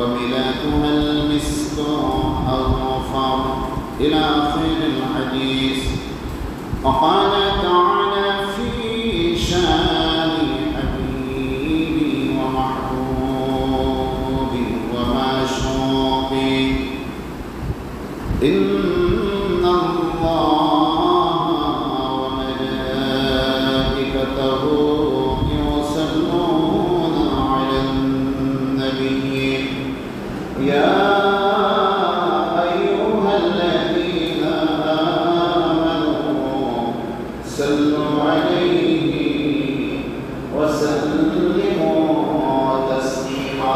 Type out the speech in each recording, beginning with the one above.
وملاتها المسك أظفر إلى آخر الحديث. وقال تعالى في شان حبيبي ومحبوبي ومعشوقي: إن الله وملائكته يصلون على النبي يا أيها الذين آمنوا صلوا عليه وسلموا تسليما.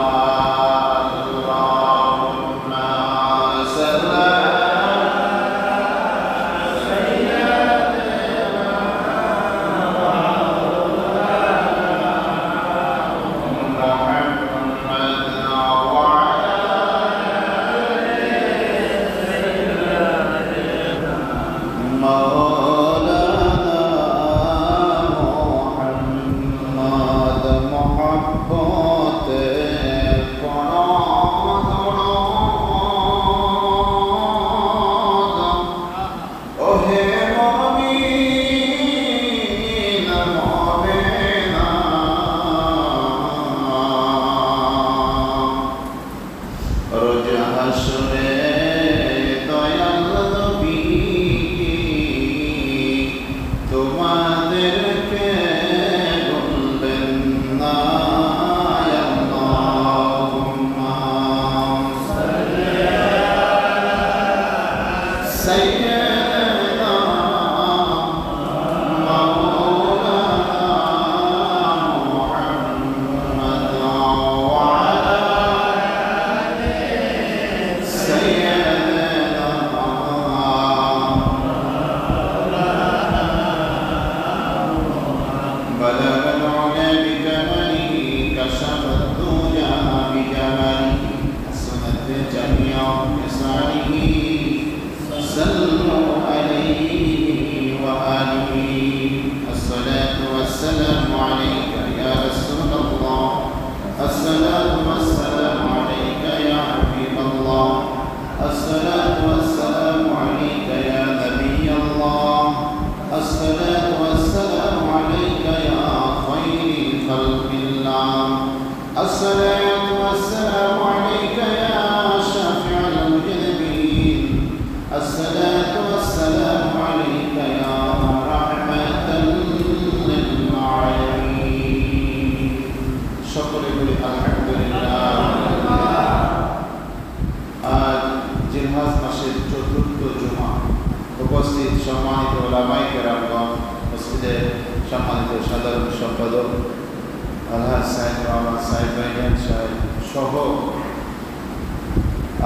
اللهم صل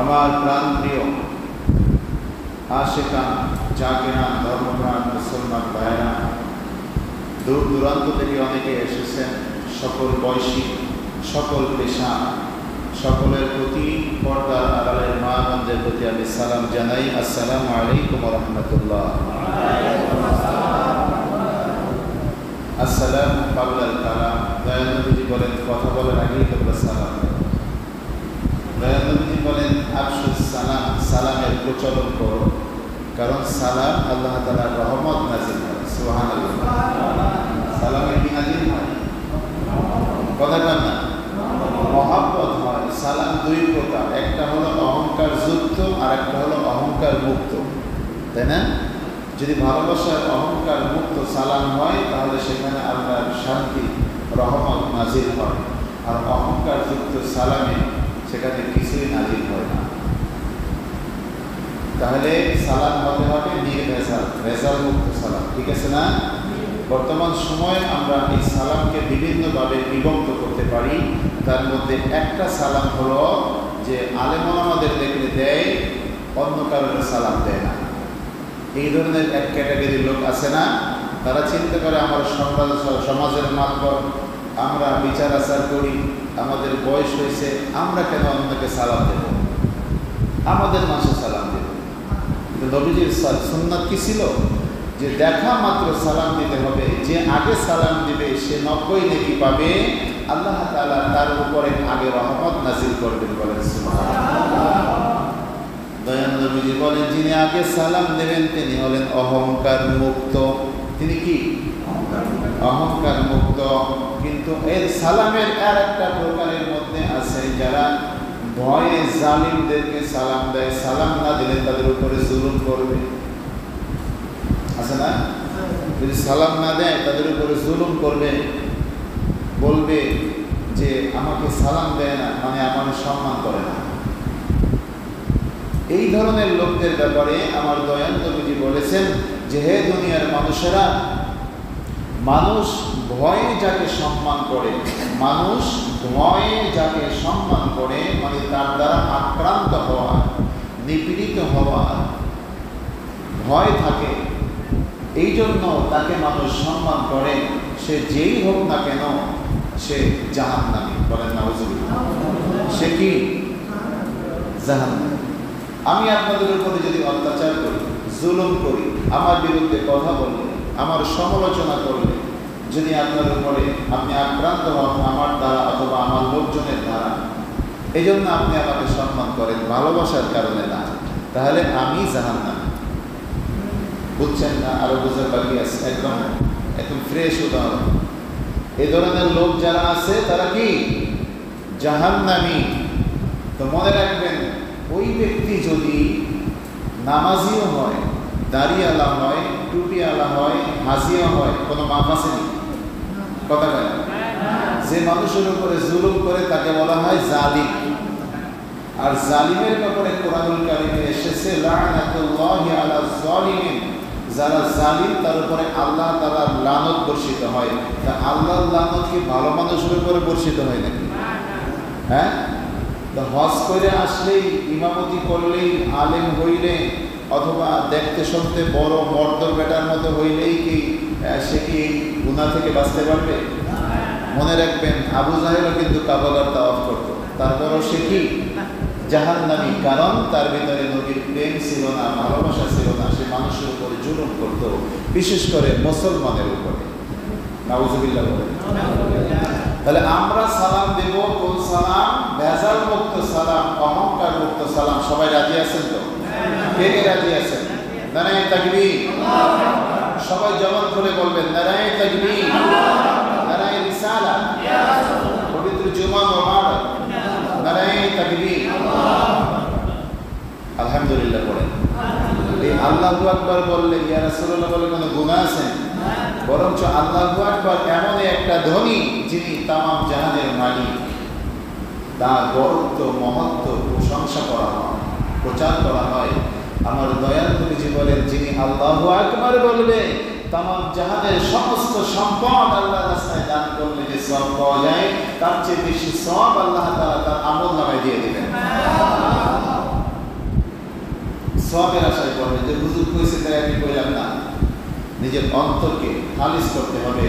আমার প্রাণপ্রিয় আশিকান জাকিরান ধর্মপ্রাণ মুসলমান ভাইরা, দূর দূরান্ত থেকে অনেকে এসেছেন, সকল বয়সী, সকল পেশা, সকলের প্রতি পর্দার আড়ালের মা বোনদের প্রতি আমি সালাম জানাই। আসসালামু আলাইকুম ওয়া রাহমাতুল্লাহ। আসসালাম কাবলাল কালাম। দয়াল নবীজি বলেন কথা বলার আগেই তোমরা সালাম। দয়াল নবীজি বলেন আফশুস সালাম, সালামের প্রচলন করো, কারণ সালাম আল্লাহ তাআলার রহমত নাযিল হয়। সুবহানাল্লাহ। সালামের কি নাযিল হয়? কথা বলেন না, মহব্বত হয়। সালাম দুই প্রকার, একটা হলো অহংকার যুক্ত আর একটা হলো অহংকার মুক্ত, তাই না? যদি ভালোবাসার অহংকার মুক্ত সালাম হয় তাহলে সেখানে আল্লাহর শান্তি রহমত নাজিল হয়, আর অহংকার যুক্ত সালামে সেখানে কিছুই নাজিল হয় না। তাহলে সালাম হতে হবে নির্ভেজাল, ভেজাল মুক্ত সালাম, ঠিক আছে না? বর্তমান সময়ে আমরা এই সালামকে বিভিন্নভাবে বিভক্ত করতে পারি। তার মধ্যে একটা সালাম হলো যে আলেম ওলামাদের দেখলে দেয়, অন্য কারণে সালাম দেয় না। এই ধরনের এক ক্যাটাগরির লোক আছে না? তারা চিন্তা করে আমার সমাজের মাধ্যম, আমরা বিচার আচার করি, আমাদের বয়স হয়েছে, আমরা কেন অন্যকে সালাম দেব, আমাদের মাসে সালাম দেব। নবীজির সুন্নাত কি ছিল? যে দেখা মাত্র সালাম দিতে হবে, যে আগে সালাম দিবে সে 90 নেকি পাবে, আল্লাহ তাআলা তার উপরে আগে রহমত নাযিল করবেন। বলেন সুবহানাল্লাহ। দয়াল নবীজি বলেন, যিনি আগে সালাম দেবেন তিনি হলেন অহংকার মুক্ত। তিনি কি? অহংকার মুক্ত। কিন্তু এর সালামের আর একটা প্রকারের মধ্যে আছে, যারা ভয়ে জালিমদেরকে সালাম দেয়, সালাম না দিলে তাদের উপরে জুলুম করবে, আছে না? যদি সালাম না দেয় তাদের উপরে জুলুম করবে, বলবে যে আমাকে সালাম দেয় না, মানে আমার সম্মান করে না। এই ধরনের লোকদের ব্যাপারে আমার দয়াল নবীজি বলেছেন যে, হে দুনিয়ার মানুষেরা, মানুষ ভয়ে যাকে সম্মান করে, মানুষ ভয়ে যাকে সম্মান করে, মানে তার দ্বারা আক্রান্ত হওয়া, নিপীড়িত হওয়া ভয় থাকে, এই জন্য তাকে মানুষ সম্মান করে, সে যেই হোক না কেন সে জাহান্নামী। বলেন নাউজুবিল্লাহ। সে কি? জাহান্নামী। আমি আপনাদের উপরে যদি অত্যাচার করি, জুলুম করি, আমার বিরুদ্ধে কথা বললে, আমার সমালোচনা করলে, যদি আপনার উপরে আপনি আক্রান্ত হন আমার দ্বারা অথবা আমার লোকজনের দ্বারা, এই জন্য আপনি আমাকে সম্মান করেন ভালোবাসার কারণে না, তাহলে আমি জাহান্নামী। বুঝছেন না? আরো বুঝার বাকি আছে। একদম ফ্রেশ উদাহরণ। এই ধরনের লোক যারা আছে তারা কি? জাহান্নামী। তো মনে রাখবেন, ওই ব্যক্তি যদি নামাজিও হয়, দাড়িওয়ালা হয়, টুপিওয়ালা হয়, হাজিও হয়, কোনো মাপ আসেনি? কথা বলেন। যে মানুষের উপরে জুলুম করে তাকে বলা হয় জালিম। আর জালিমের ব্যাপারে কোরআনুল কারীমে এসেছে লা'নাতুল্লাহি আলা যালিমিন, যারা জালিম তার উপরে আল্লাহ তাআলার লানত বর্ষিত হয়। তা আল্লাহর লানত কি ভালো মানুষের উপরে বর্ষিত হয় নাকি? হ্যাঁ? তো হজ করে আসলেই, ইমামতি করলেই, আলেম হইলে, অথবা দেখতে শুনতে বড় মর্দর বেটার মতো হইলেই কি সে কি গুনাহ থেকে বাঁচতে পারবে? মনে রাখবেন, আবু জাহেলও কিন্তু কাবাগার তাওয়াফ করতো, তারপরও সে কি? জাহান্নামী। কারণ তার ভিতরে নবীর প্রেম ছিল না, ভালোবাসা ছিল না, সে মানুষের উপরে জুলুম করত, বিশেষ করে মুসলমানের উপরে। নাউজুবিল্লাহ বলেন। তাহলে আমরা সালাম দেব কোন সালাম? ভেজাল মুক্ত সালাম, অহংকার মুক্ত সালাম। সবাই রাজি আছেন তো? কে কে রাজি আছেন? নারায়ে তাকবীর। সবাই জবান করে বলবেন নারায়ে তাকবীর, নারায়ে রিসালাত, পবিত্র জুমা মোবারক, নারায়ে তাকবীর। আলহামদুলিল্লাহ পড়েন। এই আল্লাহু আকবার বললে ইয়া রাসূলুল্লাহ বলে কোনো গুনাহ আছে? বরঞ্চ আল্লাহু আকবার এমন একটা ধ্বনি যিনি তামাম জাহানের মালিক, তার গৌরব মহত্ব প্রশংসা করা হয়, প্রচার করা হয়। আমার দয়াল নবীজি বলেন, যিনি আল্লাহু আকবার বলবে তামাম জাহানের সমস্ত সম্পদ আল্লাহর রাস্তায় দান করলে যে সওয়াব পাওয়া যায়, তার চেয়ে বেশি সওয়াব আল্লাহ তাআলা তার আমলনামায় দিয়ে দিবেন। সওয়াবের আশায় করবে যে হুজুর কইছে তাই আমি কইলাম না। নিজের অন্তরকে খালিস করতে হবে।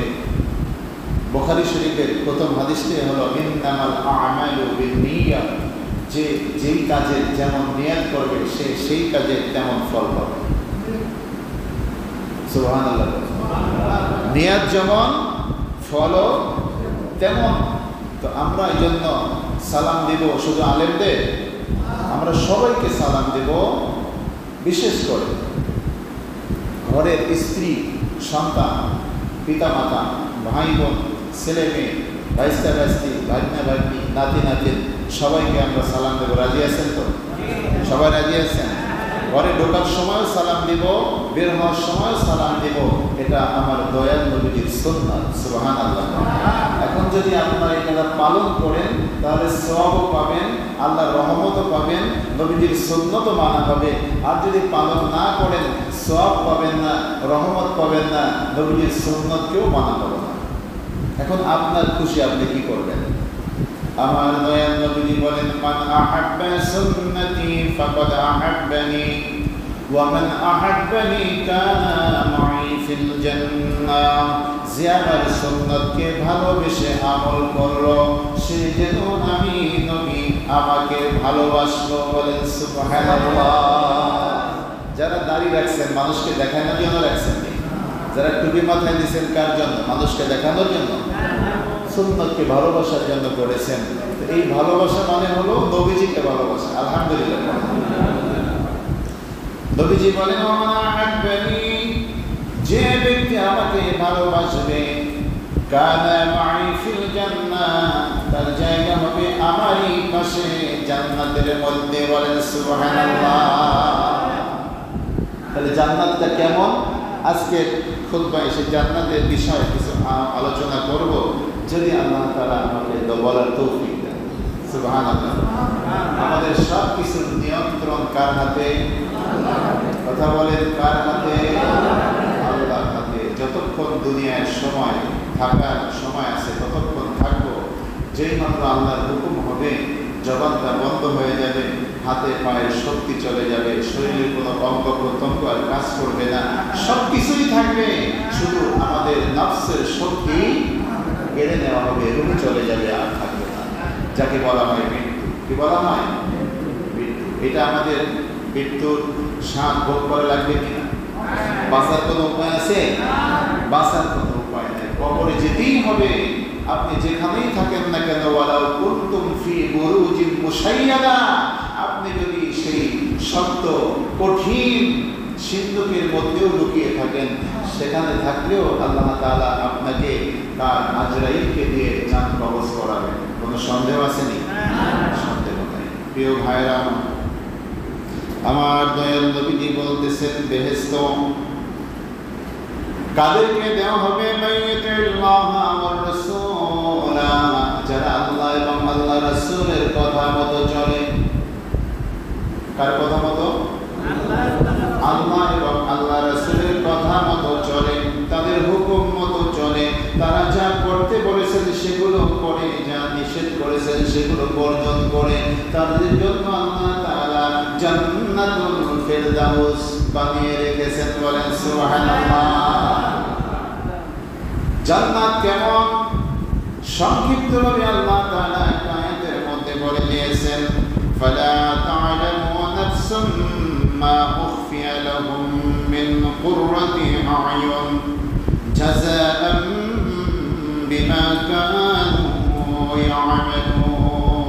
বুখারী শরীফের প্রথম হাদিসটি হলো ইন্নামাল আ'মালু বিন্নিয়াত, যে যেই কাজে যেমন নিয়ত করবে সে সেই কাজে তেমন ফল পাবে। সুবহানাল্লাহ। নিয়ত যেমন ফলও তেমন। তো আমরা এই জন্য সালাম দিব শুধু আলেমদের, আমরা সবাইকে সালাম দেব। বিশেষ করে ঘরের স্ত্রী, সন্তান, পিতামাতা, ভাই বোন, ছেলে মেয়ে, ভাইস্তা ভাইস্তি, ভাগ্না ভাগ্নি, নাতি নাতিন, সবাইকে আমরা সালাম দেবো। রাজি আছেন তো? সবাই রাজি আছেন? ঘরে ঢোকার সময়ও সালাম দিব, বের হওয়ার সময়ও সালাম দিব। এটা আমার দয়াল নবীর সুন্নাত। সুবহানাল্লাহ। এখন যদি আপনারা এটা পালন করেন তাহলে সওয়াবও পাবেন, আল্লাহর রহমতও পাবেন, নবীর সুন্নতও মানা হবে। আর যদি পালন না করেন সওয়াব পাবেন না, রহমত পাবেন না, নবীর সুন্নতকেও মানা হবে না। এখন আপনার খুশি, আপনি কি করবেন? আমার দয়াল নবী বলেন, মান আহাব্বা সুন্নতি ফাকাদ আহাব্বানি ওয়া মান আহাব্বানি কানা মাই ফিল জান্নাহ। যে আমার সুন্নতকে ভালোবেসে আমল করলো সে যেন আমি নবী আমাকে ভালোবাসলো। বলেন সুবহানাল্লাহ। যারা দাড়ি রাখছেন মানুষকে দেখানোর জন্য রাখছেন, যারা টুপি মাথায় দিয়েছেন কার জন্য? মানুষকে দেখানোর জন্য? সুন্নতকে ভালোবাসার জন্য করেছেন। এই ভালোবাসা মানে হলো নবীজিকে ভালোবাসা। আলহামদুলিল্লাহ। নবীজি বলেন, যে ব্যক্তি আমাকে ভালোবাসবে কানা মাই ফিল জান্নাহ, তার জায়গা হবে আমারই পাশে জান্নাতের মধ্যে। বলেন সুবহানাল্লাহ। তাহলে জান্নাতটা কেমন? আজকে খুতবায় এসে জান্নাতের বিষয়ে কিছু আলোচনা করব, যদি আল্লাহ তাআলা আমাকে বলার তৌফিক দেন। সুবহানাল্লাহ। আমাদের সব কিছুর নিয়ন্ত্রণ কার হাতে? কথা বলেন, কার হাতে? আল্লাহর হাতে। যতক্ষণ দুনিয়ার সময় থাকার সময় আছে ততক্ষণ থাকবো। যেই মাত্র আল্লাহর হুকুম হবে জবানটা বন্ধ হয়ে যাবে, হাতে পায়ের শক্তি চলে যাবে, শরীরের কোনো অঙ্গ প্রত্যঙ্গ আর কাজ করবে না, সব কিছুই থাকবে, শুধু আমাদের নফসের শক্তি কেড়ে নেওয়া হবে, রুমে চলে যাবে, আর থাকবে না। যাকে বলা হয় মৃত্যু। কি বলা হয়? মৃত্যু। এটা আমাদের মৃত্যুর স্বাদ ভোগ করা লাগবে কিনা? বাঁচার কোনো উপায় আছে? বাঁচার কোনো উপায় নেই। কবরে যেতেই হবে। আপনি যেখানেই থাকেন না কেন, ওয়ালাউ কুনতুম ফি বুরুজিন মুশাইয়াদা, আপনি যদি সেই শক্ত কঠিন সিন্ধুকের মধ্যেও লুকিয়ে থাকেন, সেখানে থাকলেও আল্লাহ তাআলা আপনাকে তার আজরাইলকে দিয়ে জান কবজ করাবেন। কোনো সন্দেহ আছে নি? সন্দেহ নাই। প্রিয় ভাইরা, আমার দয়াল নবীজি বলতেছেন, বেহেশত কাদেরকে দেওয়া হবে? মাইয়াতুল্লাহ ওয়া রাসূলা, যারা আল্লাহ এবং আল্লাহ রাসূলের কথা মতো চলে। কার কথা মতো? আল্লাহ এবং আল্লাহ রাসূলের কথা মতো চলে, তাদের হুকুম মতো চলে। তারা যা করতে বলেছেন সেগুলো করে, যা নিষেধ করেছেন সেগুলো বর্জন করে। তাদের জন্য আল্লাহ তাআলা জান্নাতুল ফিরদাউস বানিয়ে রেখেছেন। বলেন সুবহানাল্লাহ। জান্নাত কেমন? সংক্ষিপ্তভাবে আল্লাহ তাআলা আয়াতের মধ্যে বলে দিয়েছেন, ফালা তা'লামু নাফসুম মা উখফিয়া লাহুম মিন কুররাতি আ'য়ুন জাযাআন বিমা কানু ইয়া'মালুন।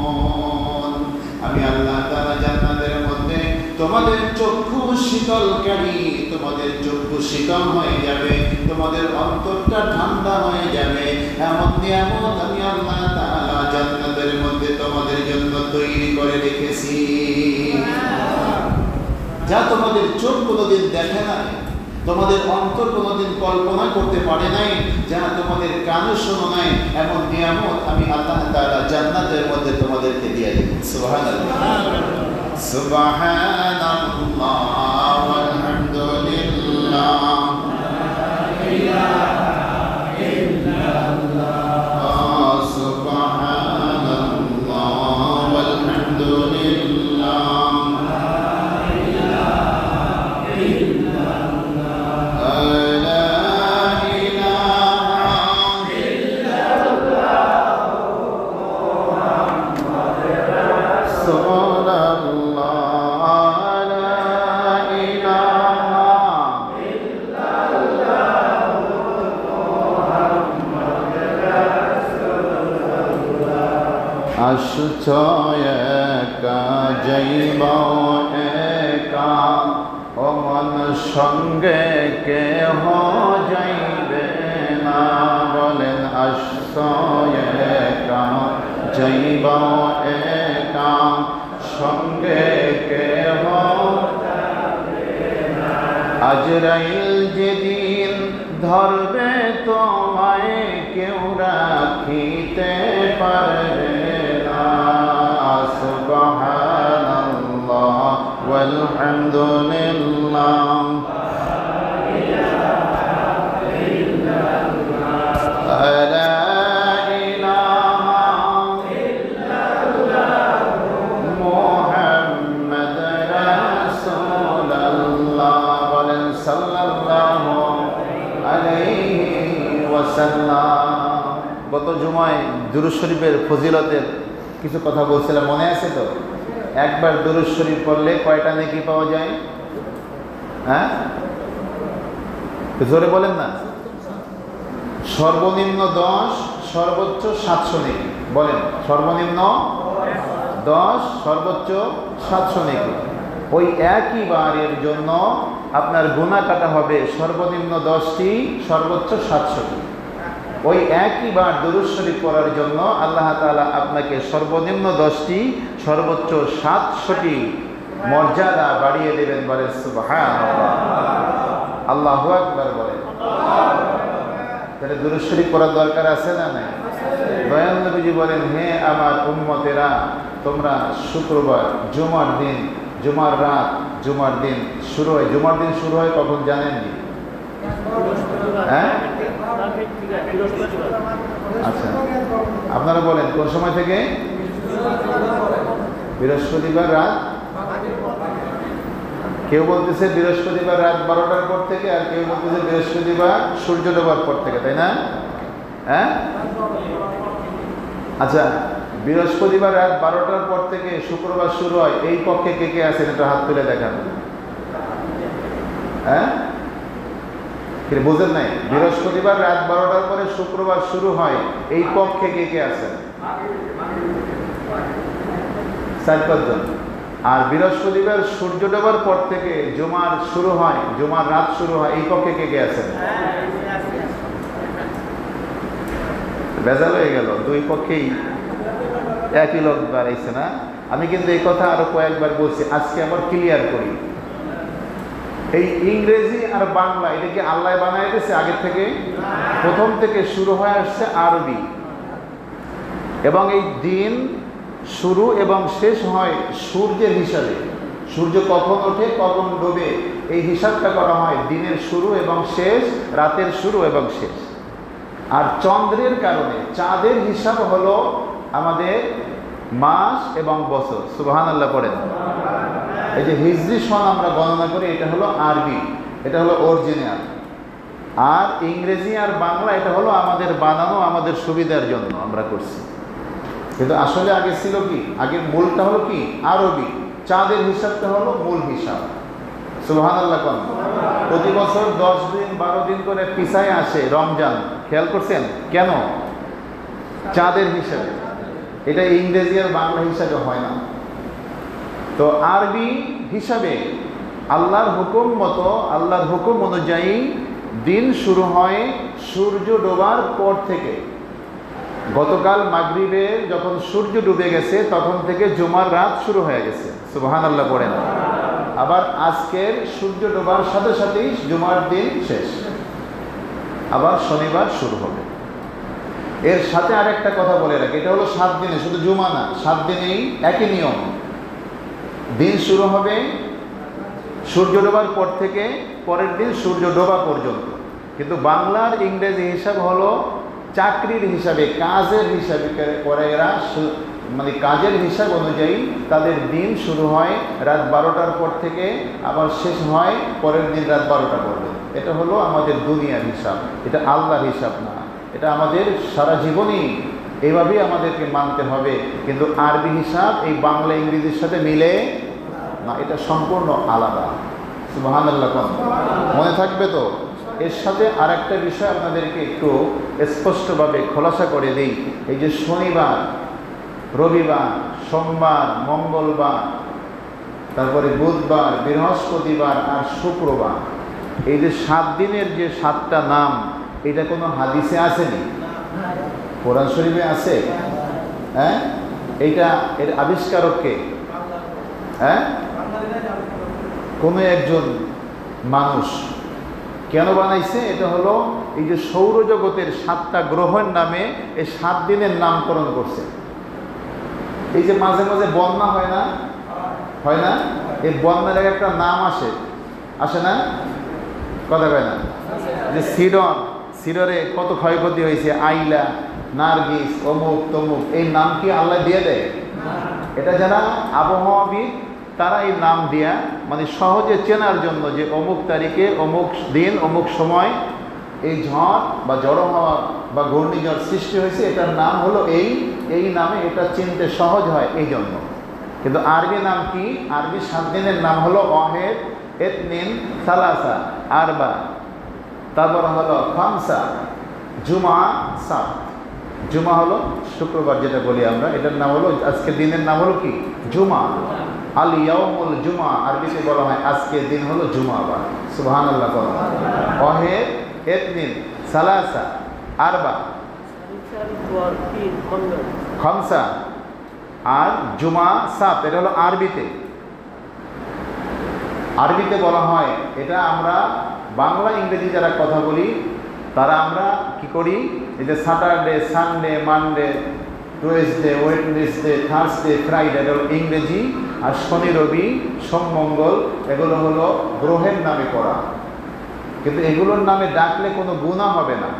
আমি আল্লাহ তাআলা জান্নাতের মধ্যে তোমাদের চক্ষু শীতলকারী, তোমাদের চক্ষু শীতল হয়ে যাবে, তোমাদের অন্তরটা ঠান্ডা হয়ে যাবে, এমন নিয়ামত আমি আল্লাহ তাআলা জান্নাতের মধ্যে তোমাদের জন্য তৈরি করে রেখেছি, যা তোমাদের চোখ কোনোদিন দেখে নাই, তোমাদের অন্তর কোনোদিন কল্পনা করতে পারে নাই, যা তোমাদের কানে শোনো নাই, এমন নিয়ামত আমি আল্লাহ তাআলা জান্নাতের মধ্যে তোমাদেরকে দিয়ে দেব। সুবহানাল্লাহ। সুবহানাল্লাহ ওয়ালহামদুলিল্লাহ লা ইলাহা ইল্লাল্লাহ সুবহানাল্লাহ ওয়ালহামদুলিল্লাহ লা ইলাহা ইল্লাল্লাহ লা ইলাহা ইল্লাল্লাহ মুহাম্মাদুর রাসূলুল্লাহ আসছো একা যাইবা একা, ও মন সঙ্গে কেহ যাইবে না। বলেন আসছো একা যাইবা একা, সঙ্গে কেহ যাবে না। আজরাইল যেদিন ধরবে তোমায়, কেউ রাখিতে পারবে না। সুবহানাল্লাহ ওয়ালহামদুলিল্লাহ লা ইলাহা ইল্লাল্লাহ মুহাম্মাদুর রাসূলুল্লাহ। বলেন সাল্লাল্লাহু আলাইহি ওয়াসাল্লাম। গত জুমায় দুরূদ শরীফের ফজিলতের কিছু কথা বলছিলাম, মনে আছে তো? একবার দুরূদ শরীফ পড়লে কয়টা নেকি পাওয়া যায়? হ্যাঁ, জোরে বলেন না। সর্বনিম্ন 10, সর্বোচ্চ 700 নেকি। বলেন, সর্বনিম্ন 10, সর্বোচ্চ 700 নেকি। ওই একই বারের জন্য আপনার গুনাহ কাটা হবে সর্বনিম্ন 10টি, সর্বোচ্চ 700টি। ওই একই বার দুরূদ শরীফ পড়ার জন্য আল্লাহ তাআলা আপনাকে সর্বনিম্ন 10টি, সর্বোচ্চ 700টি মর্যাদা বাড়িয়ে দেবেন। বলেন সুবহানাল্লাহ, আল্লাহু আকবার। বলেন, তাহলে দুরূদ শরীফ পড়ার দরকার আছে না নাই? দয়াল নবীজি বলেন, হে আমার উম্মতেরা, তোমরা শুক্রবার, জুমার দিন, জুমার রাত, জুমার দিন শুরু হয়। জুমার দিন শুরু হয় কখন জানেননি? হ্যাঁ, আচ্ছা, আপনারা বলেন কোন সময় থেকে? বৃহস্পতিবার রাত, কেউ বলতেছে বৃহস্পতিবার রাত 12টার পর থেকে, আর কেউ বলতেছে বৃহস্পতিবার সূর্য ডোবার পর থেকে, তাই না? হ্যাঁ, আচ্ছা, বৃহস্পতিবার রাত 12টার পর থেকে শুক্রবার শুরু হয়, এই পক্ষে কে কে আছেন একটু হাত তুলে দেখান। হ্যাঁ, বুঝেন নাই? বৃহস্পতিবার রাত 12টার পরে শুক্রবার শুরু হয়, এই পক্ষে কে কে আছেন? 4-5 জন। আর বৃহস্পতিবার সূর্য ডোবার পর থেকে জুমার শুরু হয়, জুমার রাত শুরু হয়, এই পক্ষে কে কে আছেন? ভেজাল হয়ে গেল, দুই পক্ষেই একই লোক দাঁড়াইছে না। আমি কিন্তু এই কথা আরো কয়েকবার বলছি, আজকে আবার ক্লিয়ার করি। এই ইংরেজি আর বাংলা, এটা কি আল্লাহ বানায় দিয়েছে আগে থেকে? প্রথম থেকে শুরু হয়ে আসছে আরবি, এবং এই দিন শুরু এবং শেষ হয় সূর্যের হিসাবে। সূর্য কখন ওঠে কখন ডোবে, এই হিসাবটা করা হয় দিনের শুরু এবং শেষ, রাতের শুরু এবং শেষ। আর চন্দ্রের কারণে চাঁদের হিসাব হলো আমাদের মাস এবং বছর। সুবহানাল্লাহ পড়েন। এই যে হিজরি সন আমরা গণনা করি, এটা হলো আরবি, এটা হলো অরিজিনাল। আর ইংরেজি আর বাংলা এটা হলো আমাদের বানানো, আমাদের সুবিধার জন্য আমরা করছি। কিন্তু আসলে আগে ছিল কি? আগে মূলটা হলো কি? আরবি। চাঁদের হিসাবটা হলো মূল হিসাব। সুবহানাল্লাহ কোন। প্রতি বছর 10 দিন 12 দিন করে পিছায় আসে রমজান। খেয়াল করছেন কেন? চাঁদের হিসাবে। এটা ইংরেজি আর বাংলা হিসাবে হয় না। তো আরবি হিসাবে আল্লাহর হুকুম মতো, আল্লাহর হুকুম অনুযায়ী দিন শুরু হয় সূর্য ডোবার পর থেকে। গতকাল মাগরিবে যখন সূর্য ডুবে গেছে, তখন থেকে জুমার রাত শুরু হয়ে গেছে। সুবহানাল্লাহ পড়েন। আবার আজকের সূর্য ডোবার সাথে সাথেই জুমার দিন শেষ, আবার শনিবার শুরু হবে। এর সাথে আরেকটা কথা বলে রাখি, এটা হলো 7 দিনে, শুধু জুমা না, 7 দিনেই একই নিয়ম। দিন শুরু হবে সূর্য ডোবার পর থেকে পরের দিন সূর্য ডোবা পর্যন্ত। কিন্তু বাংলার ইংরেজি হিসাব হলো চাকরির হিসাবে, কাজের হিসাবে করে এরা, মানে কাজের হিসাব অনুযায়ী তাদের দিন শুরু হয় রাত 12টার পর থেকে, আবার শেষ হয় পরের দিন রাত 12টা পর্যন্ত। এটা হলো আমাদের দুনিয়ার হিসাব, এটা আল্লাহর হিসাব না। এটা আমাদের সারা জীবনই এইভাবেই আমাদেরকে মানতে হবে। কিন্তু আরবি হিসাব এই বাংলা ইংরেজির সাথে মিলে না, এটা সম্পূর্ণ আলাদা। সুবহানাল্লাহ কোন। মনে থাকবে তো? এর সাথে আরেকটা বিষয় আপনাদেরকে একটু স্পষ্টভাবে খোলাসা করে দিই। এই যে শনিবার, রবিবার, সোমবার, মঙ্গলবার, তারপরে বুধবার, বৃহস্পতিবার আর শুক্রবার, এই যে 7 দিনের যে 7টা নাম, এটা কোনো হাদিসে আসেনি, কোরআন শরীফে আছে? হ্যাঁ, এইটা এর আবিষ্কারক কে? হ্যাঁ, কোনো একজন মানুষ। কেন বানাইছে? এটা হলো এই যে সৌরজগতের 7টা গ্রহের নামে এই 7 দিনের নামকরণ করছে। এই যে মাঝে মাঝে বন্যা হয় না, হয় না? এই বন্যার একটা নাম আসে না? কথা কয় না? যে সিডন, সিডরে কত ক্ষয়ক্ষতি হয়েছে, আইলা, নার্গিস, অমুক তমুক, এই নাম কি আল্লাহ দিয়ে দেয়? এটা যারা আবহাওয়াবিদ তারা এই নাম দিয়া, মানে সহজে চেনার জন্য যে অমুক তারিখে, অমুক দিন, অমুক সময় এই ঝড় বা জড়ো হওয়া বা ঘূর্ণিঝড় সৃষ্টি হয়েছে, এটার নাম হলো এই নামে, এটা চিনতে সহজ হয় এই জন্য। কিন্তু আরবি নাম কি? আরবি 7 দিনের নাম হলো ওয়াহেদ, ইতনিন, সালাসা, আরবা। তারপর হলো খামসা, জুমা, সাত। জুমা হলো শুক্রবার, যেটা বলি আমরা, এটার নাম হলো, আজকের দিনের নাম হলো কি? জুমা। আল ইয়াউমুল জুমা, আরবিতে বলা হয় আজকের দিন হলো জুমাবার। সুবহানাল্লাহ। ওয়াহিদ, ইতনিন, সালাসা, আরবা, খামসা আর জুমা, সাত। এটা হলো আরবিতে। আরবিতে বলা হয়, এটা আমরা বাংলা ইংরেজি যারা কথা বলি তারা আমরা কি করি, এই যে Saturday, Sunday, Monday, Tuesday, Wednesday, Thursday, Friday, এটা হলো ইংরেজি। আর শনি, রবি, সোম, মঙ্গল এগুলো হলো গ্রহের নামে করা। কিন্তু এগুলোর নামে ডাকলে কোনো গুনাহ হবে না।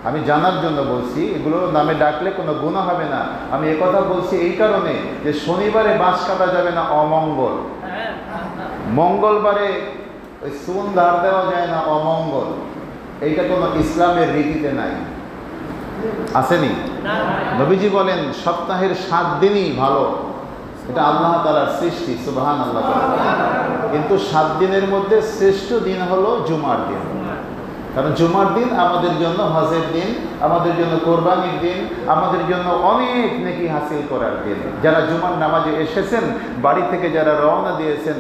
আমি জানার জন্য বলছি, এগুলোর নামে ডাকলে কোনো গুনাহ হবে না। আমি একথা বলছি এই কারণে যে শনিবারে বাঁশ কাটা যাবে না, অমঙ্গল। মঙ্গলবারে ওই চুন ধার দেওয়া যায় না, অমঙ্গল। এইটা কোনো ইসলামের রীতিতে নাই, আসেনি। নবীজি বলেন সপ্তাহের 7 দিনই ভালো, এটা আল্লাহ তাআলার সৃষ্টি, সুবহানাল্লাহ। কিন্তু 7 দিনের মধ্যে শ্রেষ্ঠ দিন হলো জুমার দিন। কারণ জুমার দিন আমাদের জন্য হজের দিন, আমাদের জন্য কোরবানির দিন, আমাদের জন্য অনেক নেকি হাসিল করার দিন। যারা জুমার নামাজে এসেছেন, বাড়ি থেকে যারা রওনা দিয়েছেন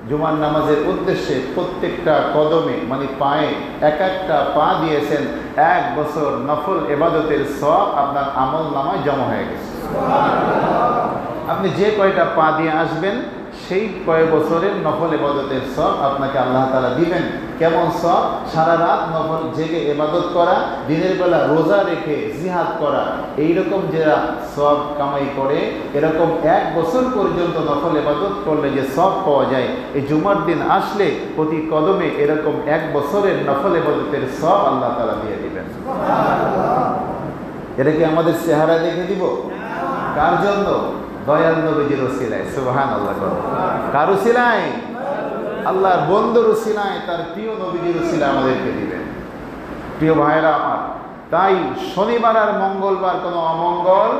জুমার নামাজের উদ্দেশ্যে, প্রত্যেকটা কদমে মানে পায়ে এক একটা পা দিয়েছেন, 1 বছর নফল ইবাদতের সওয়াব আপনার আমল নামায় জমা হয়ে গেছে। আপনি যে কয়টা পা দিয়ে আসবেন সেই কয় বছরের নফল ইবাদতের সওয়াব আপনাকে আল্লাহ তাআলা দিবেন। কেমন সওয়াব? সারা রাত নফল জেগে ইবাদত করা, দিনের বেলা রোজা রেখে জিহাদ করা, এইরকম যারা সওয়াব কামাই করে, এরকম 1 বছর পর্যন্ত নফল ইবাদত করলে যে সওয়াব পাওয়া যায়, এই জুমার দিন আসলে প্রতি কদমে এরকম 1 বছরের নফল ইবাদতের সওয়াব আল্লাহ তাআলা দিয়ে দিবেন। এটা কি আমাদের চেহারা দেখে দিব? কার জন্য? দয়াল নবীজির ওসিলায়, সুবহানাল্লাহ। কার ওসিলায়? আল্লাহর বন্ধুর ওসিলায়, তার প্রিয় নবীজির ওসিলায় আমাদেরকে দিবেন। প্রিয় ভাইরা আমার, তাই শনিবার আর মঙ্গলবার কোনো অমঙ্গল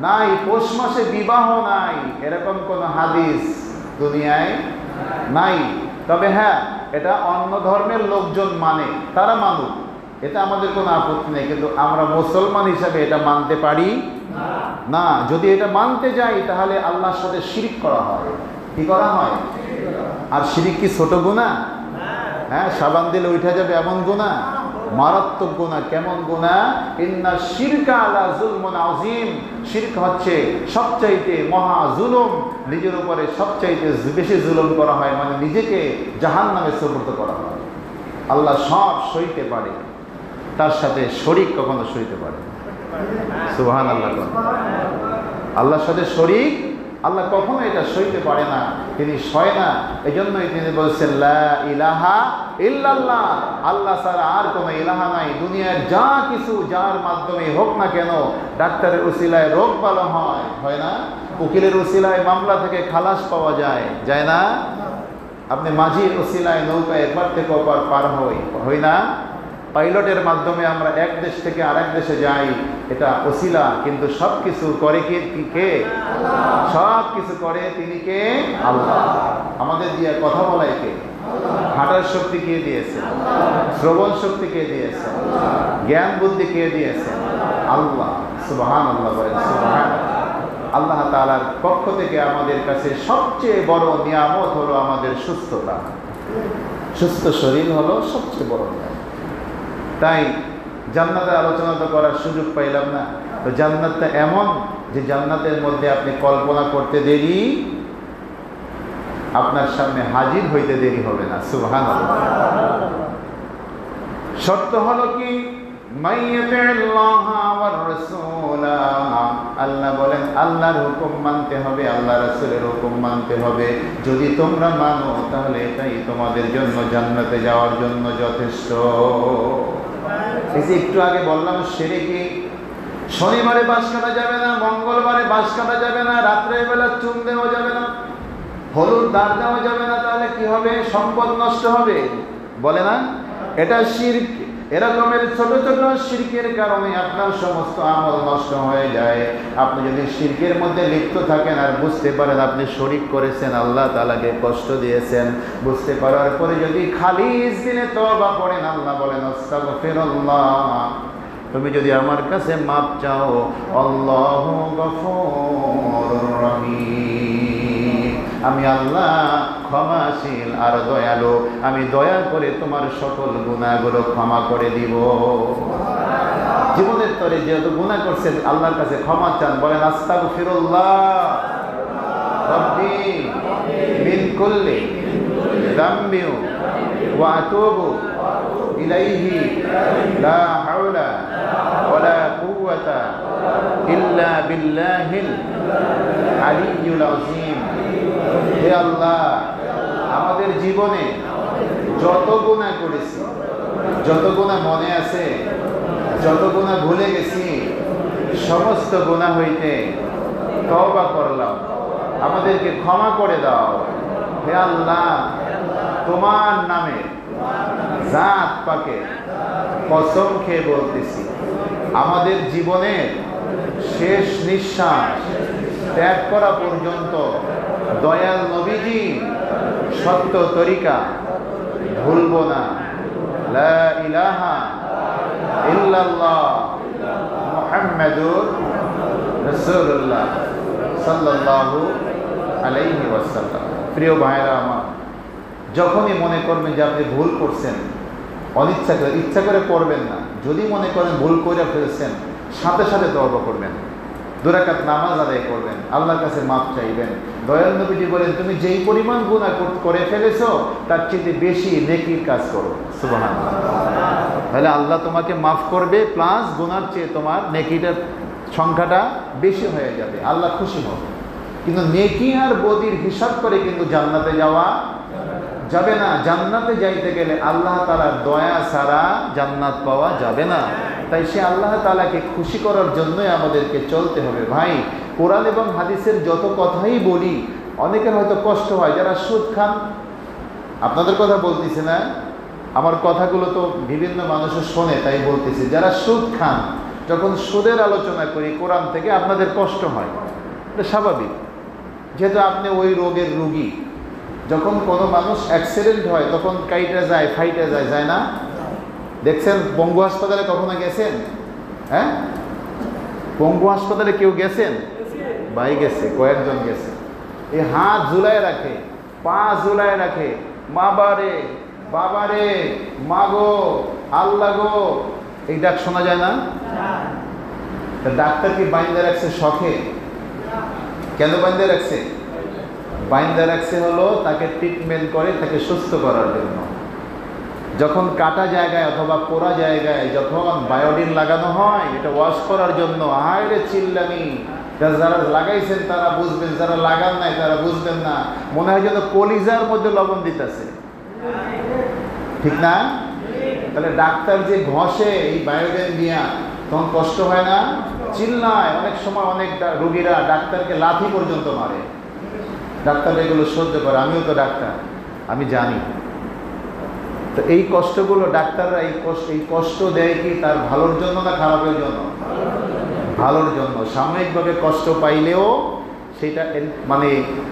নাই, পৌষ মাসে বিবাহ নাই, এরকম কোনো হাদিস দুনিয়ায় নাই। তবে হ্যাঁ, এটা অন্য ধর্মের লোকজন মানে, তারা মানুক, এটা আমাদের কোনো আপত্তি নেই। কিন্তু আমরা মুসলমান হিসাবে এটা মানতে পারি না। যদি এটা মানতে যাই তাহলে আল্লাহর সাথে শিরক করা হয়। কি করা হয়? আর শিরক কি ছোট গুনাহ? হ্যাঁ, সাবান দিলে উঠে যাবে এমন গুনাহ? মারাত্মক গুনাহ। কেমন গুনাহ? ইন্না শিরকা লা যুলমুন আযীম। শিরক হচ্ছে সবচাইতে মহা জুলুম, নিজের উপরে সবচাইতে বেশি জুলুম করা হয়, মানে নিজেকে জাহান্নামে সুপর্দ করা হয়। আল্লাহ সব সইতে পারে, তার সাথে শরীক কখনো সইতে পারে। সুবহানাল্লাহ। আল্লাহর সাথে শরীক আল্লাহ কখনো এটা সইতে পারে না, তিনি সয় না। এজন্যই তিনি বলছেন লা ইলাহা ইল্লাল্লাহ, আল্লাহ ছাড়া আর কোনো ইলাহা নাই। দুনিয়ার যা কিছু যার মাধ্যমে হোক না কেন, ডাক্তারের উসিলায় রোগ ভালো হয় না? উকিলের উসিলায় মামলা থেকে খালাস পাওয়া যায় না? আপনি মাঝির উসিলায় নৌকা এপার থেকে ওপার পার হই না? পাইলটের মাধ্যমে আমরা এক দেশ থেকে আরেক দেশে যাই, এটা ওসিলা। কিন্তু সব কিছু করে কে? সব কিছু করে তিনি কে? আল্লাহ। আমাদের দিয়ে কথা বলায় কে? হাঁটার শক্তি কে দিয়েছে? শ্রবণ শক্তি কে দিয়েছে? জ্ঞান বুদ্ধি কে দিয়েছে? আল্লাহ। সুবহানাল্লাহ বলেন, সুবহানাল্লাহ। আল্লাহ তাআলার পক্ষ থেকে আমাদের কাছে সবচেয়ে বড় নিয়ামত হলো আমাদের সুস্থতা। সুস্থ শরীর হলো সবচেয়ে বড় নিয়ামত। তাই জান্নাতের আলোচনা তো করার সুযোগ পাইলাম না। তো জান্নাতটা এমন যে জান্নাতের মধ্যে আপনি কল্পনা করতে দেরি, আপনার সামনে হাজির হইতে দেরি হবে না। সুবহানাল্লাহ। শর্ত হলো কি? আল্লাহ বলেন আল্লাহর হুকুম মানতে হবে, আল্লাহ রাসূলের হুকুম মানতে হবে। যদি তোমরা মানো তাহলে এটাই তোমাদের জন্য জান্নাতে যাওয়ার জন্য যথেষ্ট। এই যে একটু আগে বললাম শিরকি, শনিবারে বাঁশ কাটা যাবে না, মঙ্গলবারে বাঁশ কাটা যাবে না, রাত্রের বেলা চুন দেওয়া যাবে না, হলুদ দাগ দেওয়া যাবে না। তাহলে কি হবে? সম্পদ নষ্ট হবে, বলে না? এটা শিরক। এরকমের ছোট ছোট শিরকের কারণে আপনার সমস্ত আমল নষ্ট হয়ে যায়। আপনি যদি শিরকের মধ্যে লিপ্ত থাকেন আর বুঝতে পারেন আপনি শরিক করেছেন, আল্লাহ তাআলাকে কষ্ট দিয়েছেন, বুঝতে পারার পরে যদি খালিস দিলে তওবা করেন, আল্লাহ বলেন আস্তাগফিরুল্লাহ, তুমি যদি আমার কাছে মাপ চাও, আল্লাহু গফুরুর রহিম, আমি আল্লাহ ক্ষমাশীল আর দয়ালু, আমি দয়া করে তোমার সকল গুনাহগুলো ক্ষমা করে দিব। জীবনের তরে যেহেতু গুনাহ করছেন আল্লাহর কাছে ক্ষমা চান, বলেন আস্তাগফিরুল্লাহ রাব্বি মিন কুল্লি যামবি ওয়া আতুবু ইলাইহি লা হাওলা ওয়ালা কুওয়াতা ইল্লা বিল্লাহিল আলিয়্যুল আযীম। হে আল্লাহ, আমাদের জীবনে যত গুনাহ করেছি, যত গুনাহ মনে আছে, যত গুনাহ ভুলে গেছি, সমস্ত গুনাহ হইতে তওবা করলাম, আমাদেরকে ক্ষমা করে দাও। হে আল্লাহ, তোমার নামে জাত পাকে কসম খেয়ে বলতেছি, আমাদের জীবনের শেষ নিঃশ্বাস ত্যাগ করা পর্যন্ত দয়াল নবীজি সত্য তরিকা ভুলব না। লা ইলাহা ইল্লাল্লাহ মুহাম্মাদুর রাসূলুল্লাহ সাল্লাল্লাহু আলাইহি ওয়াসাল্লাম। প্রিয় ভাইরা আমার, যখনই মনে করবেন যে আপনি ভুল করছেন, অনিচ্ছা করে, ইচ্ছা করে করবেন না, যদি মনে করেন ভুল করে ফেলছেন, সাথে সাথে তওবা করবেন, 2 রাকাত নামাজ আদায় করবেন, আল্লাহর কাছে মাপ চাইবেন। দয়াল নবীজি বলেন, তুমি যেই পরিমাণ গুনাহ করে ফেলেছো তার চেয়ে বেশি নেকির কাজ করো। সুবহানাল্লাহ। তাহলে আল্লাহ তোমাকে মাফ করবে, প্লাস গুনার চেয়ে তোমার নেকিটার সংখ্যাটা বেশি হয়ে যাবে, আল্লাহ খুশি হবে। কিন্তু নেকি আর বদির হিসাব করে কিন্তু জান্নাতে যাওয়া যাবে না। জান্নাতে যাইতে গেলে আল্লাহ তাআলার দয়া ছাড়া জান্নাত পাওয়া যাবে না। তাই সে আল্লাহ তাআলাকে খুশি করার জন্যই আমাদেরকে চলতে হবে। ভাই, কোরআন এবং হাদিসের যত কথাই বলি, অনেকের হয়তো কষ্ট হয় যারা সুদ খান। আপনাদের কথা বলতেছি না, আমার কথাগুলো তো বিভিন্ন মানুষের শোনে, তাই বলতেছি। যারা সুদ খান, যখন সুদের আলোচনা করি কোরআন থেকে, আপনাদের কষ্ট হয়, এটা স্বাভাবিক, যেহেতু আপনি ওই রোগের রোগী। যখন কোনো মানুষ অ্যাক্সিডেন্ট হয় তখন কাইটা যায়, ফাইটা যায়, যায় না? দেখছেন পঙ্গু হাসপাতালে কখনো গেছেন? হ্যাঁ, পঙ্গু হাসপাতালে কেউ গেছেন? ভাই গেছে, কয়েকজন গেছে। এই হাত ঝুলায় রাখে, পা ঝুলায় রাখে, মা বারে বাবারে, মা গো, আল্লাহ গো, এই ডাক শোনা যায় না? ডাক্তার কি বাইন্দা রাখছে শখে? কেন বাইন্দা রাখছে? বাইন্দা রাখছে হলো তাকে ট্রিটমেন্ট করে, তাকে সুস্থ করার জন্য। যখন কাটা জায়গায় অথবা পোড়া জায়গায় যখন বায়োডিন লাগানো হয়, এটা ওয়াশ করার জন্য। আরে চিল্লানি, যারা লাগাইছেন তারা বুঝবেন, যারা লাগান নাই তারা বুঝবেন না। মনে হয় যেন কলিজার মধ্যে লবণ দিতেছে, ঠিক না? তাহলে ডাক্তার যে ঘষে এই বায়োডিন দিয়া, তখন কষ্ট হয় না? চিল্লায়। অনেক সময় অনেক রোগীরা ডাক্তারকে লাথি পর্যন্ত মারে। ডাক্তার এগুলো সহ্য করে, আমিও তো ডাক্তার, আমি জানি। তো এই কষ্টগুলো ডাক্তাররা এই কষ্ট দেয় কি তার ভালোর জন্য না খারাপের জন্য? ভালোর জন্য। সাময়িকভাবে কষ্ট পাইলেও সেটা মানে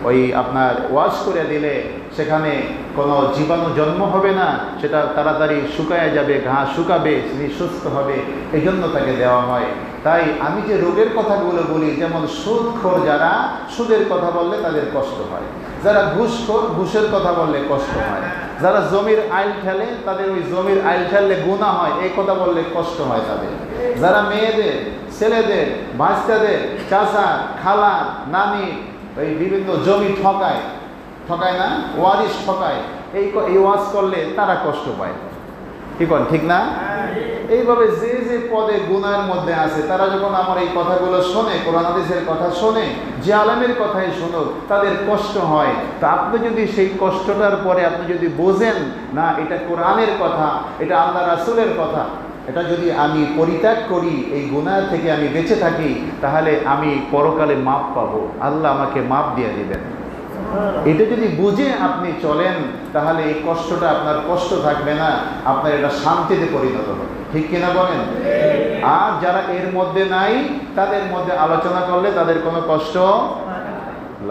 ওই আপনার ওয়াশ করে দিলে সেখানে কোনো জীবাণু জন্ম হবে না, সেটা তাড়াতাড়ি শুকায় যাবে, ঘা শুকাবে, তিনি সুস্থ হবে, এই জন্য তাকে দেওয়া হয়। তাই আমি যে রোগের কথাগুলো বলি, যেমন সুদখোর, যারা সুদের কথা বললে তাদের কষ্ট হয়, যারা ঘুষখোর, ঘুষের কথা বললে কষ্ট হয়, যারা জমির আইল ঠেলে তাদের ওই জমির আইল ঠেললে গুনাহ হয়, এই কথা বললে কষ্ট হয় তাদের, যারা মেয়েদের, ছেলেদের, বাচ্চাদের, চাচা, খালা, নানি এই বিভিন্ন জমি ঠকায় না, ওয়ারিশ ঠকায়, এই ওয়াজ করলে তারা কষ্ট পায়। কি করেন, ঠিক না? এইভাবে যে যে পদে গুনাহের মধ্যে আছে, তারা যখন আমার এই কথাগুলো শোনে, কোরআন হাদিসের কথা শোনে, যে আলেমের কথাই শুনুক, তাদের কষ্ট হয়। তা আপনি যদি সেই কষ্টটার পরে আপনি যদি বোঝেন না এটা কোরআনের কথা, এটা আল্লাহ রাসূলের কথা, এটা যদি আমি পরিত্যাগ করি, এই গুনাহ থেকে আমি বেঁচে থাকি, তাহলে আমি পরকালে মাপ পাবো, আল্লাহ আমাকে মাপ দিয়ে দিবেন। এটা যদি বুঝে আপনি চলেন তাহলে এই কষ্টটা আপনার কষ্ট থাকবে না, আপনার এটা শান্তিতে পরিণত হবে। ঠিক কিনা বলেন? আর যারা এর মধ্যে নাই তাদের মধ্যে আলোচনা করলে তাদের কোনো কষ্ট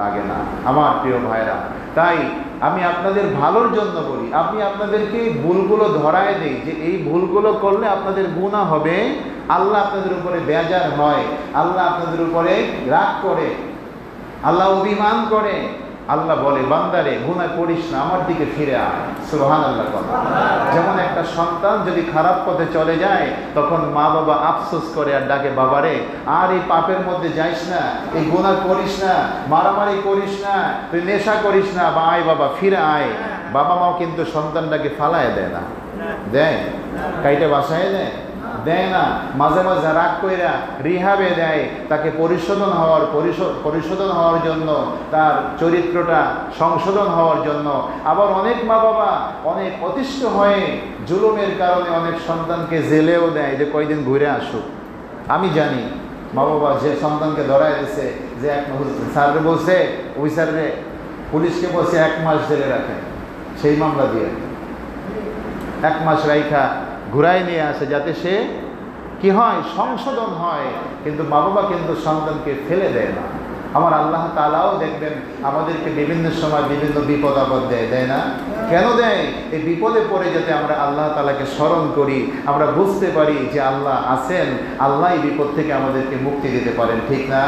লাগে না। আমার প্রিয় ভাইরা, তাই আমি আপনাদের ভালোর জন্য বলি, আমি আপনাদেরকে ভুলগুলো ধরায় দেই যে এই ভুলগুলো করলে আপনাদের গুনাহ হবে, আল্লাহ আপনাদের উপরে বেজার হয়, আল্লাহ আপনাদের উপরে রাগ করে, আল্লাহ অভিমান করে। আল্লাহ বলে, বান্দারে গুনাহ করিস না, আমার দিকে ফিরে আয়। সুবহানাল্লাহ। যেমন একটা সন্তান যদি খারাপ পথে চলে যায় তখন মা বাবা আফসোস করে আর ডাকে, বাবারে আর এই পাপের মধ্যে যাইস না, এই গুনাহ করিস না, মারামারি করিস না, তুই নেশা করিস না, বা আয় বাবা ফিরে আয়। বাবা মাও কিন্তু সন্তানটাকে ফালায় দেয় না, দেয় কাইটা বাসায় দেয় না, মাঝে মাঝে রাগ কইরা রিহাবে দেয়, তাকে পরিশোধন হওয়ার জন্য, তার চরিত্রটা সংশোধন হওয়ার জন্য। আবার অনেক মা বাবা অনেক অতিষ্ঠ হয়ে জুলুমের কারণে অনেক সন্তানকে জেলেও দেয় যে কয়দিন ঘুরে আসুক। আমি জানি মা বাবা যে সন্তানকে ধরায় দিছে, যে এক স্যাররে বলছে, ওই স্যাররে পুলিশকে বলছে 1 মাস জেলে রাখেন, সেই মামলা দিয়ে 1 মাস রাইখা ঘুরাই নিয়ে আসে যাতে সে কি হয়, সংশোধন হয়। কিন্তু মা বাবা কিন্তু সন্তানকে ফেলে দেয় না। আমার আল্লাহ তাআলাও দেখবেন আমাদেরকে বিভিন্ন সময় বিভিন্ন বিপদ আপদ দেয় না? কেন দেয়? এই বিপদে পড়ে যাতে আমরা আল্লাহ তাআলাকে স্মরণ করি, আমরা বুঝতে পারি যে আল্লাহ আছেন, আল্লাহ এই বিপদ থেকে আমাদেরকে মুক্তি দিতে পারেন। ঠিক না?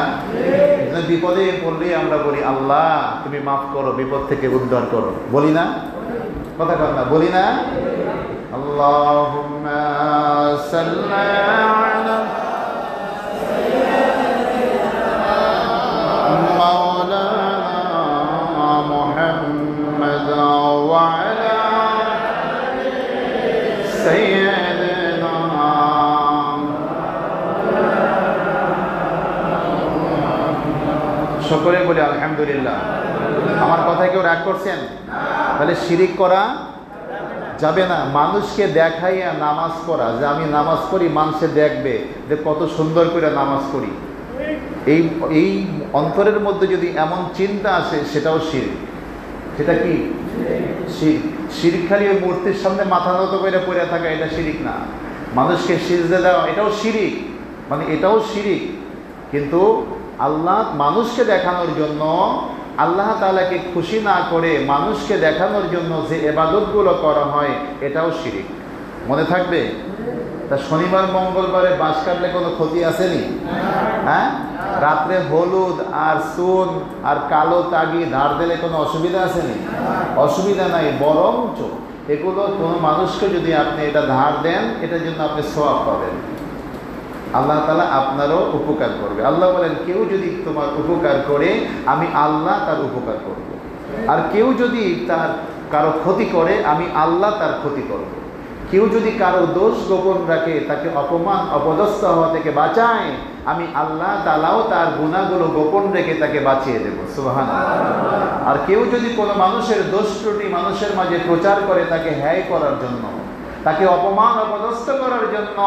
বিপদে পড়লে আমরা বলি, আল্লাহ তুমি মাফ করো, বিপদ থেকে উদ্ধার করো, বলি না? কথা কথা বলি না? আল্লাহুম্মা সাল্লি আলা মাওলানা মুহাম্মাদ ওয়া আলা সাইয়্যিদিনা। সকলে বলি আলহামদুলিল্লাহ। আমার কথায় কেউ রাগ করছেন? তাহলে শিরিক করা যাবে না। মানুষকে দেখাইয়া নামাজ পড়া, যে আমি নামাজ পড়ি মানুষে দেখবে যে কত সুন্দর করে নামাজ পড়ি, এই অন্তরের মধ্যে যদি এমন চিন্তা আসে সেটাও শিরক। সেটা কি শিরক? শিরক খালি ওই মূর্তির সামনে মাথা নত করে পড়ে থাকা, এটা শিরক না। মানুষকে সিজদা দেওয়া, এটাও শিরক, মানে এটাও শিরক। কিন্তু আল্লাহ মানুষকে দেখানোর জন্য, আল্লাহ তাআলাকে খুশি না করে মানুষকে দেখানোর জন্য যে ইবাদতগুলো করা হয় এটাও শিরক। মনে থাকবে? তা শনিবার মঙ্গলবারে বাঁশ কাটলে কোনো ক্ষতি আসেনি? হ্যাঁ, রাত্রে হলুদ আর চুন আর কালো তাগি ধার দিলে কোনো অসুবিধা আসেনি? অসুবিধা নাই, বরঞ্চ এগুলো কোনো মানুষকে যদি আপনি এটা ধার দেন, এটার জন্য আপনি সওয়াব পাবেন, আল্লাহ তাআলা আপনারও উপকার করবে। আল্লাহ বলেন, কেউ যদি তোমার উপকার করে আমি আল্লাহ তার উপকার করব, আর কেউ যদি তার কারো ক্ষতি করে আমি আল্লাহ তার ক্ষতি করব। কেউ যদি কারো দোষ গোপন রাখে, তাকে অপমান অপদস্থ হওয়া থেকে বাঁচায়, আমি আল্লাহ তাআলাও তার গুনাহগুলো গোপন রেখে তাকে বাঁচিয়ে দেব। সুবহানাল্লাহ। আর কেউ যদি কোনো মানুষের দোষ ত্রুটি মানুষের মাঝে প্রচার করে তাকে হ্যায় করার জন্য, তাকে অপমান অপদস্থ করার জন্য,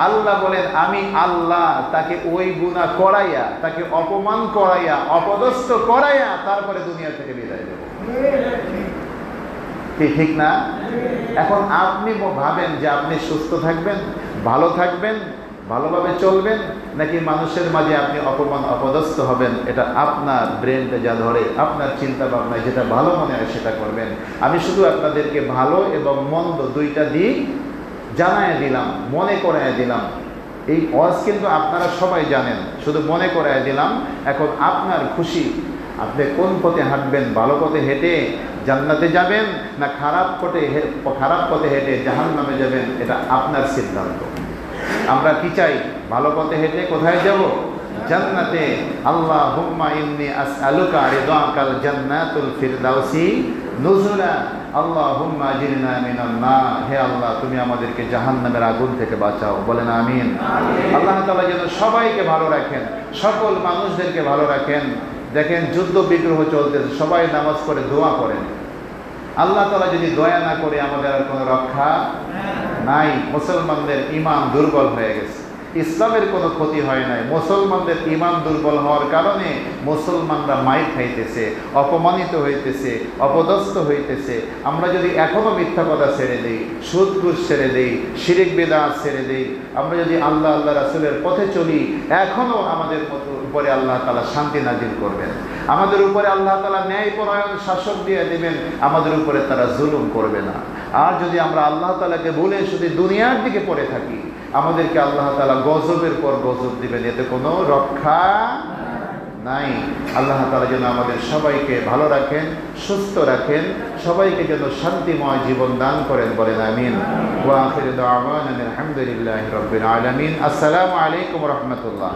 আল্লাহ বলেন আমি আল্লাহ তাকে ওই গুনাহ করাইয়া, তাকে অপমান করাইয়া, অপদস্থ করাইয়া তারপরে দুনিয়া থেকে বিদায় দেব। ঠিক না? এখন আপনি ভাবেন যে আপনি সুস্থ থাকবেন, ভালো থাকবেন, ভালোভাবে চলবেন, নাকি মানুষের মাঝে আপনি অপমান অপদস্থ হবেন? এটা আপনার ব্রেনটা যা ধরে, আপনার চিন্তা ভাবনায় যেটা ভালো মনে হয় সেটা করবেন। আমি শুধু আপনাদেরকে ভালো এবং মন্দ দুইটা দিক জানায় দিলাম, মনে করায় দিলাম। এই ওয়াজ কিন্তু আপনারা সবাই জানেন, শুধু মনে করায় দিলাম। এখন আপনার খুশি, আপনি কোন পথে হাঁটবেন? ভালো পথে হেঁটে জান্নাতে যাবেন, না খারাপ পথে হেঁটে জাহান্নামে যাবেন? এটা আপনার সিদ্ধান্ত। আমরা কি চাই? ভালো পথে হেঁটে কোথায় যাব? জান্নাতে। আল্লাহুম্মা ইন্নী আসআলুকা রিদাকাল জান্নাতুল ফিরদাউসি নুজুলা। আল্লাহুম্মা আজিরনা মিনান নার। হে আল্লাহ, তুমি আমাদেরকে জাহান্নামের আগুন থেকে বাঁচাও। বলেন আমিন। আল্লাহ তাআলা যেন সবাইকে ভালো রাখেন, সকল মানুষদেরকে ভালো রাখেন। দেখেন, যুদ্ধ বিগ্রহ চলতেছে, সবাই নামাজ পড়ে দোয়া করেন। আল্লাহ তাআলা যদি দয়া না করে আমাদের আর কোনো রক্ষা নাই। মুসলমানদের ঈমান দুর্বল হয়ে গেছে। ইসলামের কোনো ক্ষতি হয় নাই। মুসলমানদের ঈমান দুর্বল হওয়ার কারণে মুসলমানরা মাইর খাইতেছে, অপমানিত হইতেছে, অপদস্থ হইতেছে। আমরা যদি এখনো মিথ্যা কথা ছেড়ে দেই, সুদ ঘুষ ছেড়ে দেই, শিরিক বিদআত ছেড়ে দেই, আমরা যদি আল্লাহ রাসূলের পথে চলি, এখনো আমাদের উপরে আল্লাহ তাআলা শান্তি নাজিল করবেন, আমাদের উপরে আল্লাহ তাআলা ন্যায়পরায়ণ শাসক দিয়ে দিবেন, আমাদের উপরে তারা জুলুম করবে না। আর যদি আমরা আল্লাহ তাআলাকে ভুলে শুধু দুনিয়ার দিকে পড়ে থাকি, আমাদেরকে আল্লাহ তাআলা গজবের পর গজব দিবেন, এতে কোনো রক্ষা নাই। আল্লাহ তাআলা যেন আমাদের সবাইকে ভালো রাখেন, সুস্থ রাখেন, সবাইকে যেন শান্তিময় জীবন দান করেন, বলেন আমিন। ওয়া আখিরু দাওয়ানা আলহামদুলিল্লাহি রাব্বিল আলামিন। আসসালামু আলাইকুম ওয়া রাহমাতুল্লাহ।